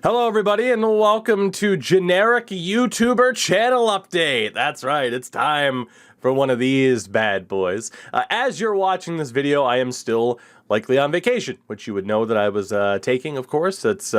Hello everybody and welcome to Generic YouTuber Channel Update. That's right, it's time for one of these bad boys. As you're watching this video, I am still likely on vacation, which you would know that I was taking, of course. It's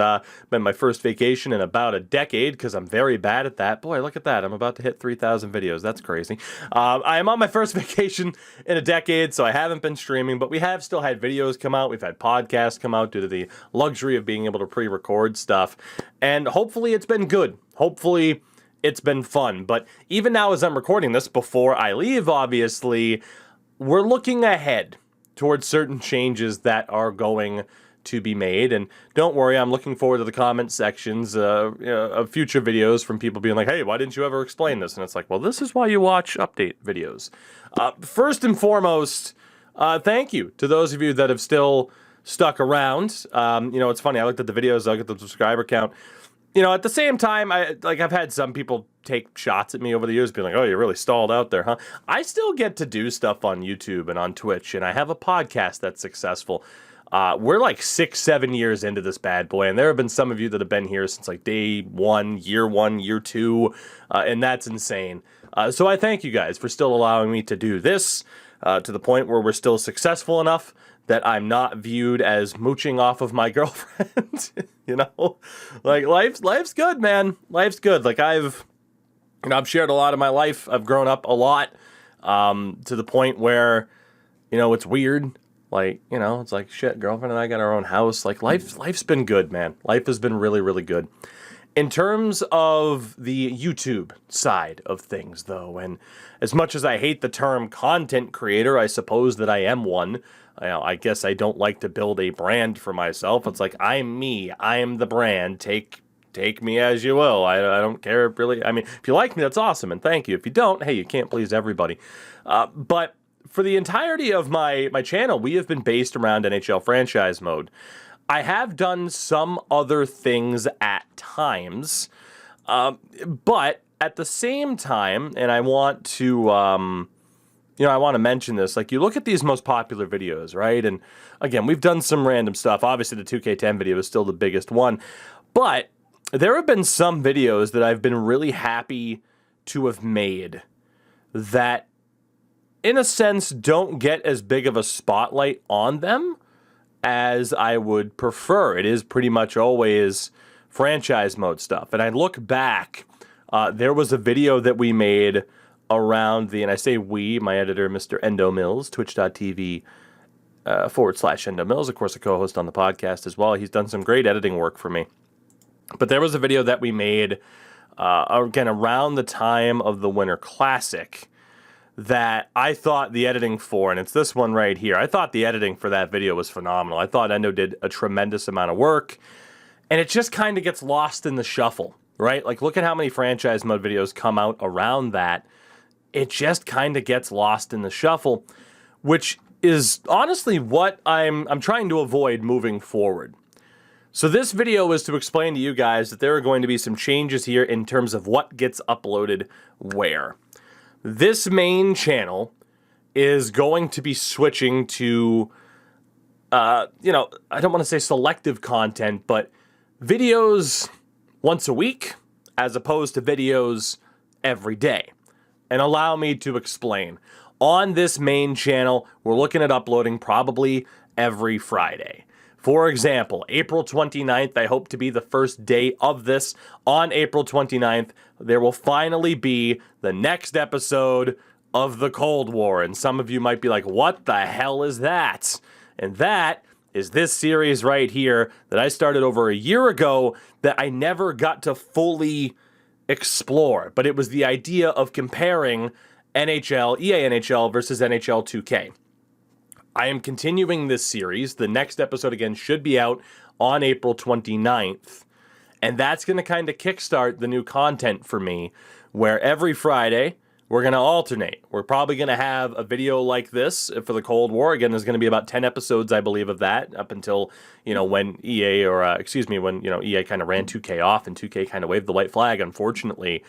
been my first vacation in about a decade because I'm very bad at that. Boy, look at that. I'm about to hit 3,000 videos. That's crazy. I am on my first vacation in a decade, so I haven't been streaming, but we have still had videos come out. We've had podcasts come out due to the luxury of being able to pre-record stuff. And hopefully it's been good. Hopefully it's been fun. But even now as I'm recording this, before I leave, obviously, we're looking ahead towards certain changes that are going to be made. And don't worry, I'm looking forward to the comment sections of future videos from people being like, hey, why didn't you ever explain this? And it's like, well, this is why you watch update videos. First and foremost, thank you to those of you that have still stuck around. It's funny, I looked at the videos, I looked at the subscriber count. At the same time, I've had some people take shots at me over the years, being like, oh, you really stalled out there, huh? I still get to do stuff on YouTube and on Twitch, and I have a podcast that's successful. We're like 6-7 years into this bad boy, and there have been some of you that have been here since like day one, year two, and that's insane. So I thank you guys for still allowing me to do this, to the point where we're still successful enough that I'm not viewed as mooching off of my girlfriend. Like life's good, man. Life's good. Like I've shared a lot of my life. I've grown up a lot, to the point where, it's weird. Like, it's like, shit, girlfriend and I got our own house. Like life's been good, man. Life has been really, really good. In terms of the YouTube side of things, though, and as much as I hate the term content creator, I suppose that I am one. I guess I don't like to build a brand for myself. It's like, I'm me. I'm the brand. Take me as you will. I don't care, really. I mean, if you like me, that's awesome, and thank you. If you don't, hey, you can't please everybody. But for the entirety of my channel, we have been based around NHL franchise mode. I have done some other things at times, but at the same time, and I want to, I want to mention this, like you look at these most popular videos, right? And again, we've done some random stuff. Obviously, the 2K10 video is still the biggest one, but there have been some videos that I've been really happy to have made that, in a sense, don't get as big of a spotlight on them as I would prefer. It is pretty much always franchise mode stuff. And I look back, there was a video that we made around and I say we, my editor, Mr. Endo Mills, twitch.tv /Endo Mills, of course, a co-host on the podcast as well. He's done some great editing work for me. But there was a video that we made, again, around the time of the Winter Classic, that I thought the editing for, and it's this one right here, I thought the editing for that video was phenomenal. I thought Endo did a tremendous amount of work, and it just kind of gets lost in the shuffle, right? Like, look at how many franchise mode videos come out around that. It just kind of gets lost in the shuffle, which is honestly what I'm trying to avoid moving forward. So this video is to explain to you guys that there are going to be some changes here in terms of what gets uploaded where. This main channel is going to be switching to, I don't want to say selective content, but videos once a week as opposed to videos every day. And allow me to explain. On this main channel, we're looking at uploading probably every Friday. For example, April 29th, I hope to be the first day of this. On April 29th, there will finally be the next episode of the Cold War. And some of you might be like, what the hell is that? And that is this series right here that I started over a year ago that I never got to fully explore. But it was the idea of comparing NHL, EA NHL versus NHL 2K. I am continuing this series. The next episode, again, should be out on April 29th. And that's going to kind of kickstart the new content for me, where every Friday, we're going to alternate. We're probably going to have a video like this for the Cold War. Again, there's going to be about 10 episodes, I believe, of that, up until, when EA, when EA kind of ran 2K off and 2K kind of waved the white flag, unfortunately.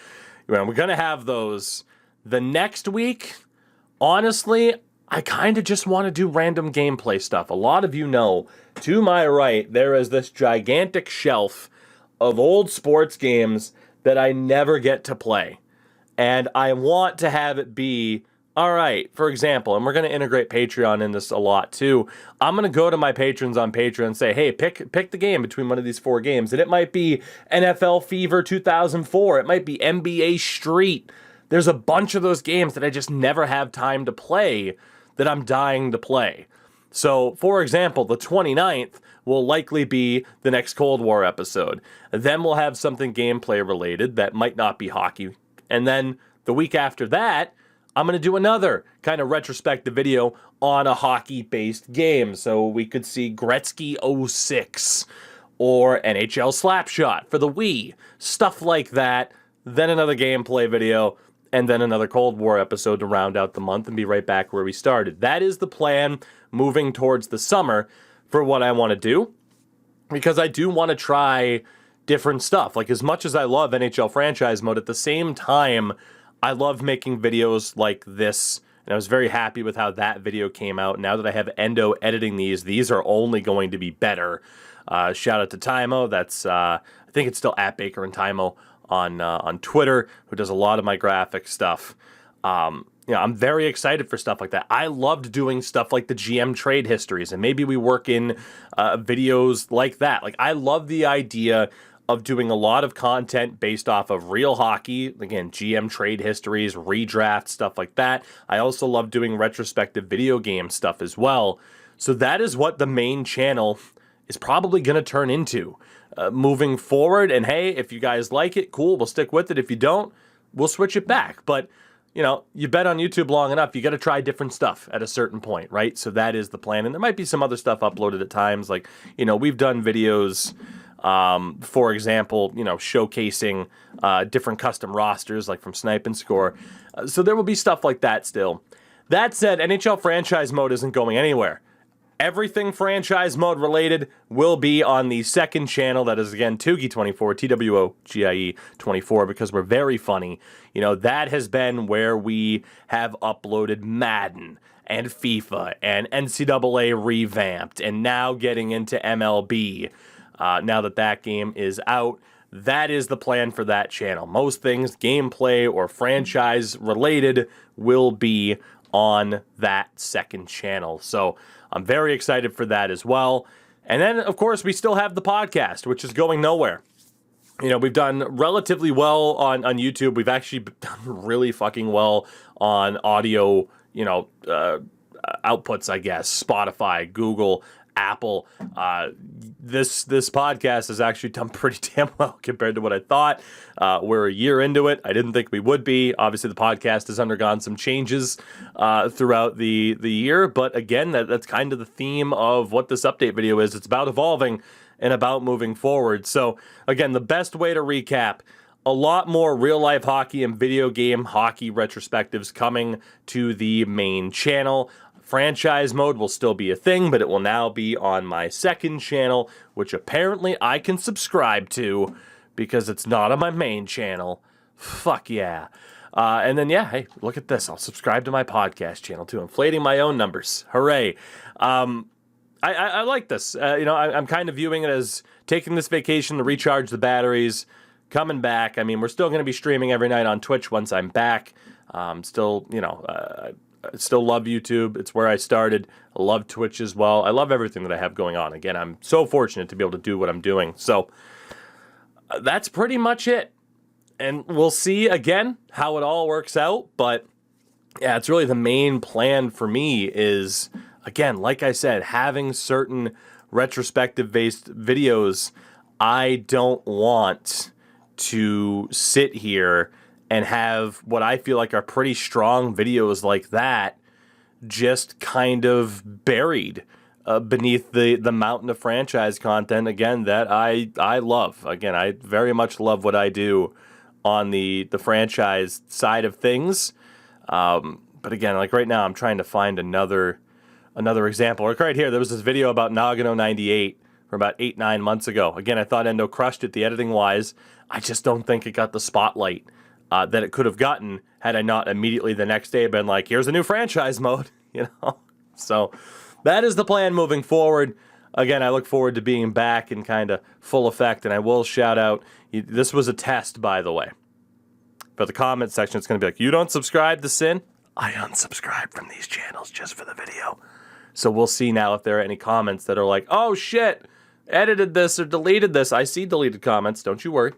We're going to have those. The next week, honestly, I kind of just want to do random gameplay stuff. A lot of you know, to my right, there is this gigantic shelf of old sports games that I never get to play. And I want to have it be, all right, for example, and we're going to integrate Patreon in this a lot too. I'm going to go to my patrons on Patreon and say, hey, pick the game between one of these 4 games. And it might be NFL Fever 2004. It might be NBA Street. There's a bunch of those games that I just never have time to play that I'm dying to play. So, for example, the 29th will likely be the next Cold War episode. Then we'll have something gameplay related that might not be hockey. And then the week after that, I'm going to do another kind of retrospective video on a hockey-based game. So we could see Gretzky 06 or NHL Slapshot for the Wii, stuff like that. Then another gameplay video, and then another Cold War episode to round out the month and be right back where we started. That is the plan moving towards the summer for what I want to do, because I do want to try different stuff. Like, as much as I love NHL franchise mode, at the same time, I love making videos like this, and I was very happy with how that video came out. Now that I have Endo editing these are only going to be better. Shout out to Timo. That's I think it's still at Baker and Timo on Twitter, who does a lot of my graphic stuff. I'm very excited for stuff like that. I loved doing stuff like the GM trade histories, and maybe we work in videos like that. Like, I love the idea of doing a lot of content based off of real hockey. Again, GM trade histories, redraft, stuff like that. I also love doing retrospective video game stuff as well. So that is what the main channel is probably going to turn into moving forward. And hey, if you guys like it, cool, we'll stick with it. If you don't, we'll switch it back. But you know, you bet on YouTube long enough, you got to try different stuff at a certain point, right? So that is the plan. And there might be some other stuff uploaded at times. Like, you know, we've done videos, for example, you know, showcasing different custom rosters, like from Snipe and Score. So there will be stuff like that still. That said, NHL franchise mode isn't going anywhere. Everything franchise mode related will be on the second channel. That is, again, Tougie24, Twogie 24, because we're very funny. You know, that has been where we have uploaded Madden and FIFA and NCAA revamped, and now getting into MLB. Now that that game is out, that is the plan for that channel. Most things gameplay or franchise related will be on that second channel. So I'm very excited for that as well. And then, of course, we still have the podcast, which is going nowhere. You know, we've done relatively well on YouTube. We've actually done really fucking well on audio, you know, outputs, I guess. Spotify, Google, Apple. This podcast has actually done pretty damn well compared to what I thought. We're a year into it. I didn't think we would be. Obviously, the podcast has undergone some changes throughout the year. But again, that's kind of the theme of what this update video is. It's about evolving and about moving forward. So again, the best way to recap: a lot more real-life hockey and video game hockey retrospectives coming to the main channel. Franchise mode will still be a thing, but it will now be on my second channel, which apparently I can subscribe to because it's not on my main channel. Fuck yeah. And then, yeah, hey, look at this. I'll subscribe to my podcast channel too. Inflating my own numbers. Hooray. I like this. You know, I'm kind of viewing it as taking this vacation to recharge the batteries, coming back. I mean, we're still going to be streaming every night on Twitch once I'm back. Still, you know, I still love YouTube. It's where I started. I love Twitch as well. I love everything that I have going on. Again, I'm so fortunate to be able to do what I'm doing. So that's pretty much it. And we'll see, again, how it all works out. But yeah, it's really the main plan for me is, again, like I said, having certain retrospective-based videos. I don't want to sit here and have what I feel like are pretty strong videos like that just kind of buried beneath the mountain of franchise content, again, that I love. Again, I very much love what I do on the franchise side of things. But again, like right now, I'm trying to find another example. Like right here, there was this video about Nagano 98 from about 8-9 months ago. Again, I thought Endo crushed it the editing-wise. I just don't think it got the spotlight that it could have gotten had I not immediately the next day been like, here's a new franchise mode, you know? So that is the plan moving forward. again, I look forward to being back in kind of full effect, and I will shout out, this was a test, by the way. For the comment section, it's going to be like, you don't subscribe to Sin? I unsubscribe from these channels just for the video. So we'll see now if there are any comments that are like, oh shit, edited this or deleted this. I see deleted comments, don't you worry.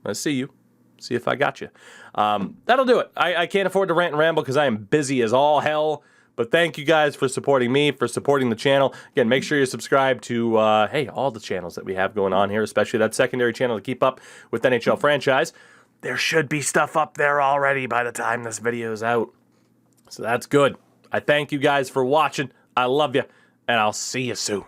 I see you. See if I got you. That'll do it. I can't afford to rant and ramble because I am busy as all hell. But thank you guys for supporting me, for supporting the channel. Again, make sure you subscribe to, hey, all the channels that we have going on here, especially that secondary channel to keep up with NHL franchise. There should be stuff up there already by the time this video is out. So that's good. I thank you guys for watching. I love you, and I'll see you soon.